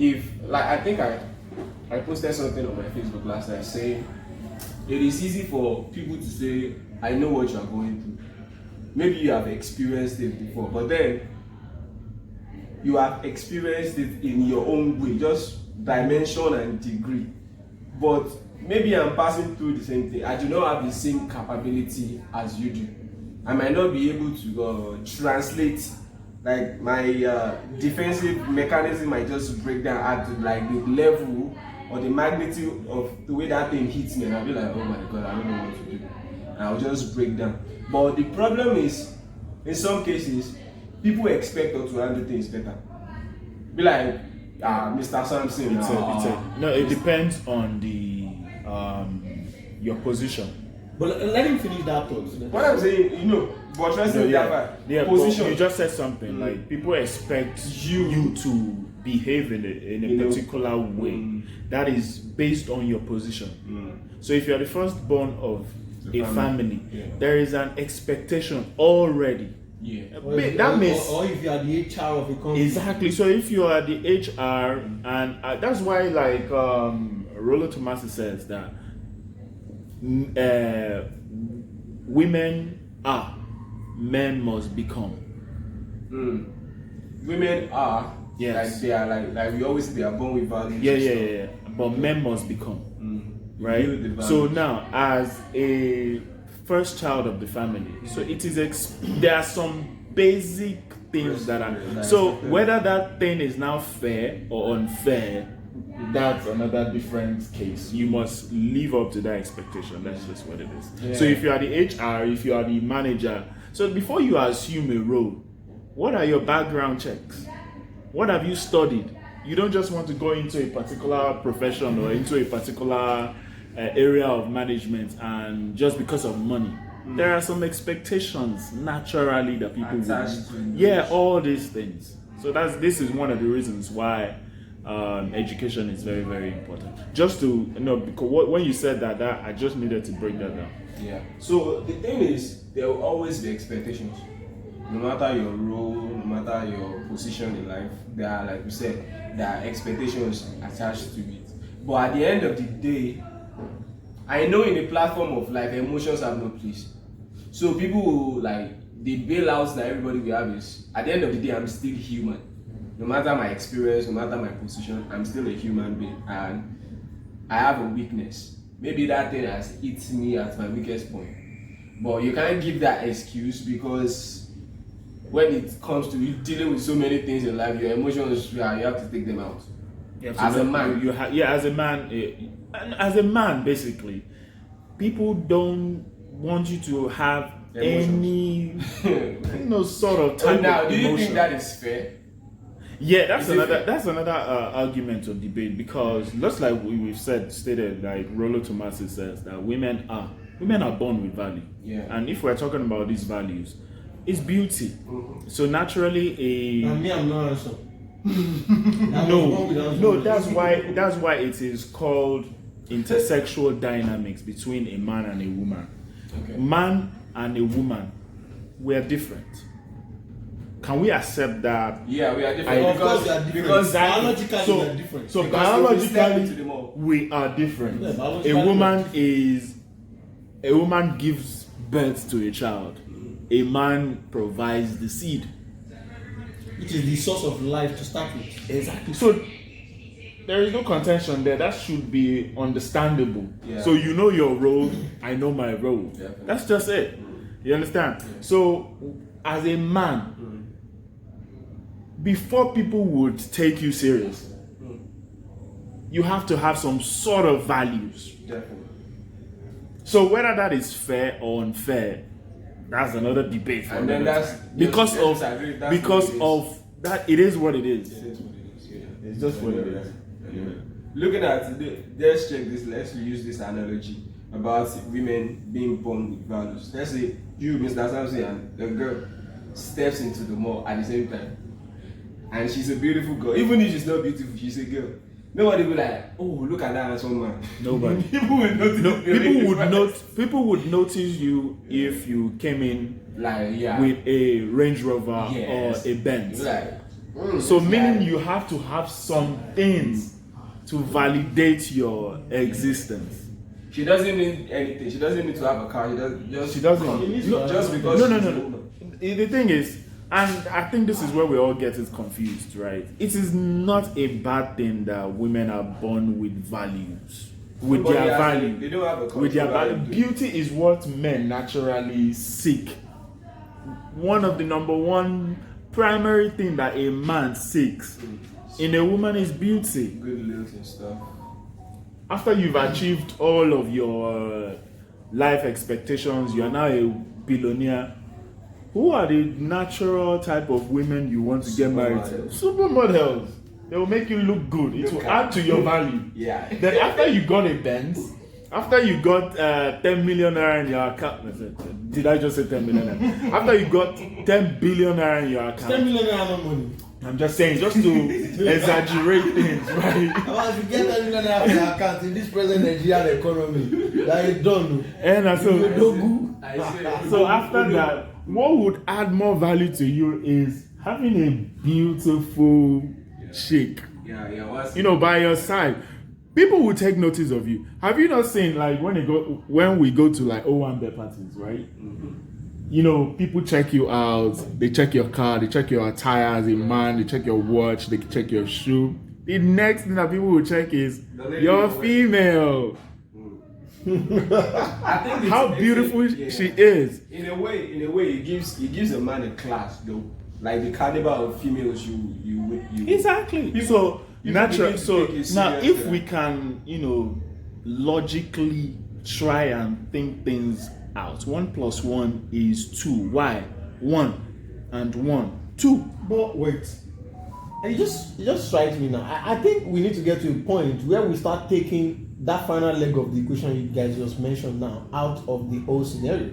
if like I think I posted something on my Facebook last night saying it is easy for people to say, I know what you are going through. Maybe you have experienced it before, but then you have experienced it in your own way, just dimension and degree. But maybe I'm passing through the same thing. I do not have the same capability as you do. I might not be able to translate, like my defensive mechanism might just break down at like the level or the magnitude of the way that thing hits me, and I'll be like, oh my god, I don't know what to do. And I'll just break down. But the problem is, in some cases, people expect us to handle things better. Be like, Mr. Samson. No, it depends on the your position. But let him finish that thought. What I'm saying, but position. You just said something like people expect you to behave in a particular way that is based on your position. So if you're the firstborn of a family, there is an expectation already. That means, or if you are the HR of a company. Exactly. So if you are the HR, and that's why, like Rollo Tomasi says that women are, men must become. Women are, yes, like they are, like we always say, they are born with values. Yeah. But men must become. Right. So now, as a first child of the family, so it is there are some basic things that are so whether that thing is now fair or unfair, that's another different case. You must live up to that expectation. That's just what it is. So if you are the HR, if you are the manager, so before you assume a role, what are your background checks? What have you studied? You don't just want to go into a particular profession or into a particular area of management and just because of money. There are some expectations naturally that people will. All these things. So this is one of the reasons why education is very, very important. Just to because when you said that I just needed to break that down. Yeah. So the thing is, there will always be expectations. No matter your role, no matter your position in life, there are, like you said, there are expectations attached to it. But at the end of the day, I know in a platform of life, emotions have no place. So people will, like, the bailouts that everybody will have is, at the end of the day, I'm still human. No matter my experience, no matter my position, I'm still a human being, and I have a weakness. Maybe that thing has hit me at my weakest point. But you can't give that excuse, because when it comes to you dealing with so many things in life, your emotions, you have to take them out. As a man, as a man, basically, people don't want you to have emotions. Any sort of type now, of do you emotion. think that is fair? Yeah, that's another argument of debate, because just like we've stated, like Rollo Tomasi says, that women are born with value. Yeah. And if we're talking about these values, it's beauty. So naturally And me, I'm not answer. No, that's why it is called intersexual dynamics between a man and a woman. Okay. Man and a woman, we're different. Can we accept that? Yeah, we are different. Because biologically we are different. So biologically we are different. Yeah, A woman gives birth to a child. A man provides the seed, which is the source of life to start with. Exactly. So there is no contention there. That should be understandable. Yeah. So you know your role, I know my role. Definitely. That's just it. You understand? Yeah. So as a man, before people would take you serious, you have to have some sort of values. Definitely. So whether that is fair or unfair, that's another debate for and then that's because of that. It is what it is. It is what it is. Yeah. It's just what it is. Yeah. Looking at let's check this. Let's use this analogy about women being born with values. Let's say you, Mr. Samson, and the girl steps into the mall at the same time, and she's a beautiful girl. Even if she's not beautiful, she's a girl. Nobody will be like, oh, look at that handsome man. Nobody. People would notice. People would notice you if you came in like with a Range Rover or a Benz. Like, So meaning you have to have some things to validate your existence. She doesn't need anything. She doesn't need to have a car. She doesn't. Just because. No. The thing is, and I think this is where we all get it confused, right? It is not a bad thing that women are born with values, with their value. They don't have a with their value. value. Beauty is what men naturally seek. One of the number one primary thing that a man seeks in a woman is beauty. Good looks and stuff. After you've achieved all of your life expectations, you are now a billionaire. Who are the natural type of women you want to get married to? Supermodels. They will make you look good. It will add to your value. Yeah. Then after you got a Benz, after you got 10 million naira in your account, did I just say 10 million naira? After you got 10 billion naira in your account, 10 million naira no money. I'm just saying, just to exaggerate things, right? About to get 10 million naira in your account in this present Nigerian economy, that is done. And so, so after that, what would add more value to you is having a beautiful chick, by your side. People will take notice of you. Have you not seen, like, when we go to like Owambe parties, right? Mm-hmm. People check you out. They check your car. They check your attire as a man. They check your watch. They check your shoe. The next thing that people will check is you're female. I think how beautiful she is. In a way, it gives a man a class, though. Like the caliber of females you exactly. So natural. So now, if yeah. we can, logically try and think things out. 1 + 1 is 2. Why? 1 and 1, 2. But wait, it just strikes me now. I think we need to get to a point where we start taking that final leg of the equation you guys just mentioned now out of the whole scenario.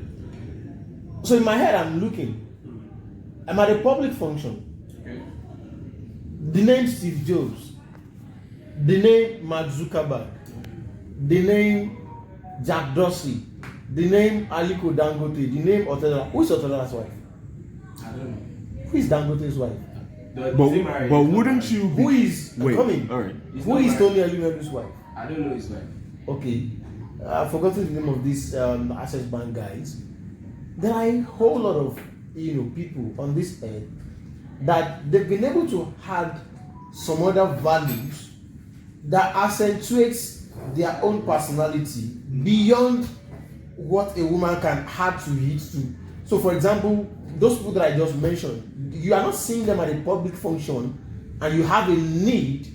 So in my head, I'm at a public function. Okay. The name Steve Jobs, the name Mark Zuckerberg, the name Jack Dorsey, the name Aliko Dangote, the name Otedola. Who is Otedola's wife? I don't know. Who is Dangote's wife? But wouldn't you be... Who is coming? All right. Who is Tony Elumelu's wife? I don't know his wife. Okay, I've forgotten the name of these Access Bank guys. There are a whole lot of people on this earth that they've been able to add some other values that accentuates their own personality beyond what a woman can add to it to. So, for example, those people that I just mentioned, you are not seeing them at a public function, and you have a need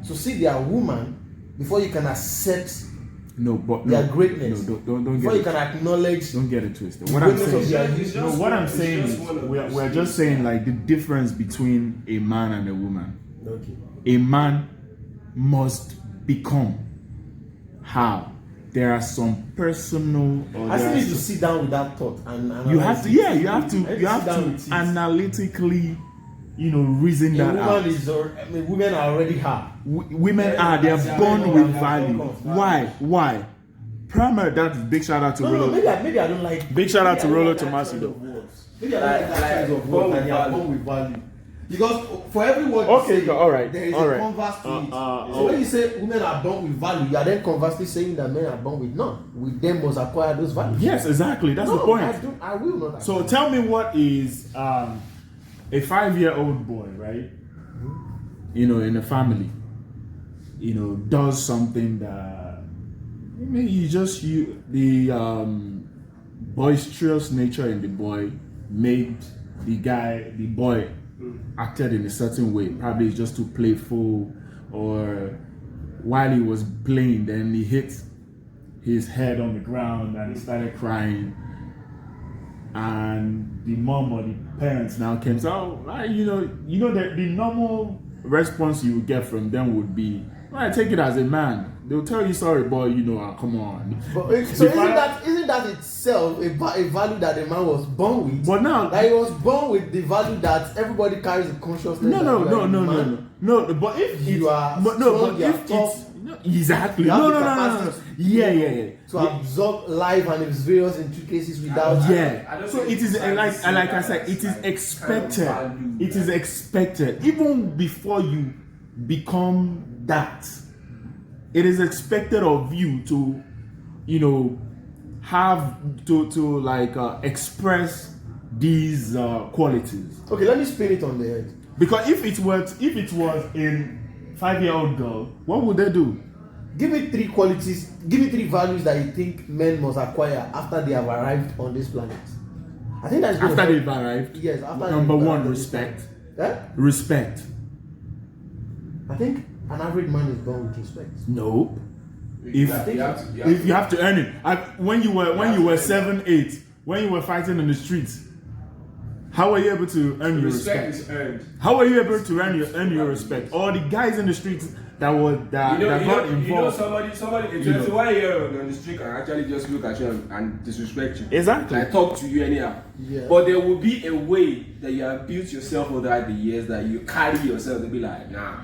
to see their woman before you can accept their greatness. Don't before get you can acknowledge. Don't get it twisted. What I'm saying is, we're just saying like the difference between a man and a woman. Okay. A man must become. How? There are some personal. I still need to sit down with that thought and you have to. Yeah, you have to analytically, reason that out. Women are already hard. Women are. They are born with value. Why? Primary. That's big shout out to Rolo. Maybe I don't like. Big shout out to Rolo Tomasi though. Maybe I don't like that choice of word and they are born with value. Because for every word you say, all right, there is all a right. converse to it. So when you say women are born with value, you are then conversely saying that men are born with none. With them must acquire those values. Yes, exactly. That's the point. I will not. So tell me, what is a 5-year-old boy, right? In a family, does something that maybe the boisterous nature in the boy made the boy acted in a certain way. Probably just too playful, or while he was playing, then he hit his head on the ground and he started crying. And the mom or the parents now came. So, that the normal response you would get from them would be, "Right, take it as a man." They'll tell you, "Sorry, boy, come on." But, so isn't that itself a value that the man was born with? But now, that he was born with the value that everybody carries the consciousness. No. But if Exactly. You have No, the no, no, no, no. capacity Yeah. to absorb life and its various intricacies without. Yeah. I don't So think it is it's trying to like say like I that said, it is like, expected. kind of value It is that- expected even before you become that. It is expected of you to, have to like express these qualities. Okay, let me spin it on the head. Because if it was a 5-year-old girl, what would they do? Give me 3 qualities, give me 3 values that you think men must acquire after they have arrived on this planet. I think that's After they've arrived. Yes, after Number they've one, arrived. respect. Eh? Respect. I think an average man is born with respect. Nope. You If have to- you have to- if you have to earn it, when you were 7, 8, when you were fighting in the streets, how were you able to earn your Respect respect? is earned. How were you able to earn your respect? Or the guys in the streets that got involved. Somebody, a 21-year-old on the street can actually just look at you and disrespect you. Exactly. Like talk to you anyhow. Yeah. But there will be a way that you have built yourself over the years that you carry yourself to be like, nah.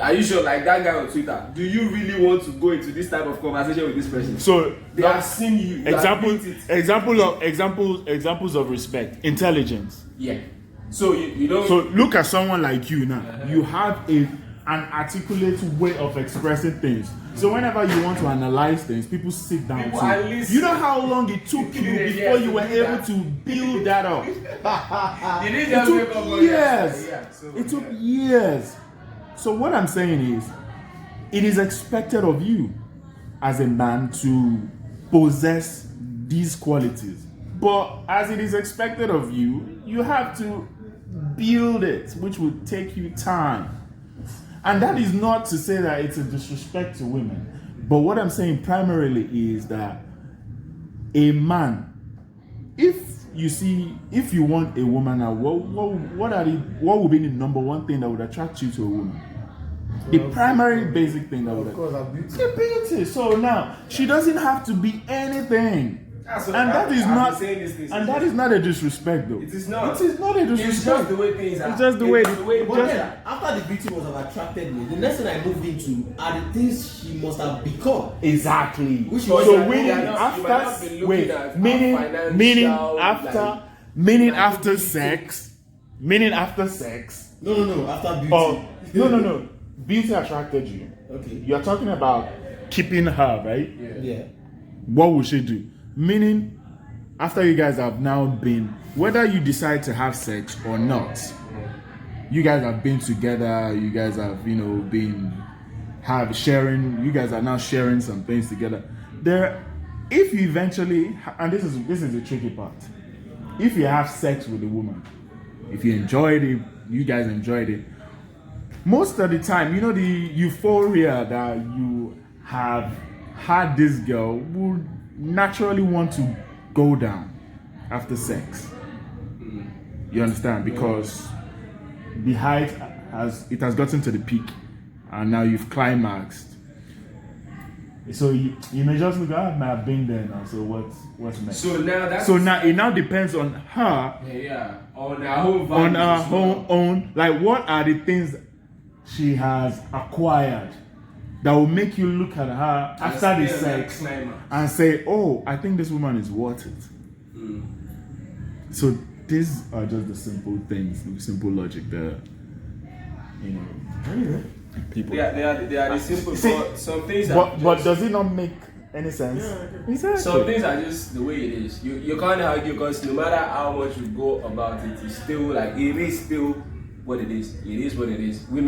Are you sure? Like that guy on Twitter, do you really want to go into this type of conversation with this person? So They have seen you. You have built it. examples of respect, intelligence. Yeah. So you don't. So look at someone like you now. You have an articulate way of expressing things. So whenever you want to analyze things, people sit down. People to at least- you know how long it took you Yeah, before you to were do able that. to build that up. you It didn't just wake up took one day. years. Yeah, so, It took yeah. years. So what I'm saying is, it is expected of you as a man to possess these qualities. But as it is expected of you, you have to build it, which will take you time. And that is not to say that it's a disrespect to women. But what I'm saying primarily is that a man, if you want a woman now, what would be the number one thing that would attract you to a woman? The primary basic thing that would Of course, I'm beautiful. the beauty. So now she doesn't have to be anything. That's what And that is I've been not saying this thing and since- that is not a disrespect though. It is not. It is not a It's disrespect. just the way things are. It's just the way But then, after the beauty must have attracted me, the next thing I moved into are the things she must have become. Exactly. Which was- so you meaning might not be after looking wait, at meaning financial, meaning like, after sex, meaning after sex. No, after beauty. Oh no. Beauty attracted you. Okay. You're talking about keeping her, right? Yeah. What will she do? Meaning, after you guys have now been, whether you decide to have sex or not, you guys have been together, you guys have, been sharing, you guys are now sharing some things together. If you eventually, and this is the tricky part, if you have sex with a woman, if you enjoyed it, you guys enjoyed it, most of the time, the euphoria that you have had this girl would naturally want to go down after sex. You understand? Because the height has gotten to the peak, and now you've climaxed. So you may just look, I may have been there now. So what's next? So now that's It now depends on her, on her own value. on her own. Like, what are the things she has acquired that will make you look at her after the sex and say, "Oh, I think this woman is worth it." So these are just the simple things, the simple logic that Anyway. people. They are the simple. See, But some things are. But does it not make any sense? Exactly. Some things are just the way it is. You can't argue because no matter how much you go about it, it's still like it is still what it is. It is what it is. Women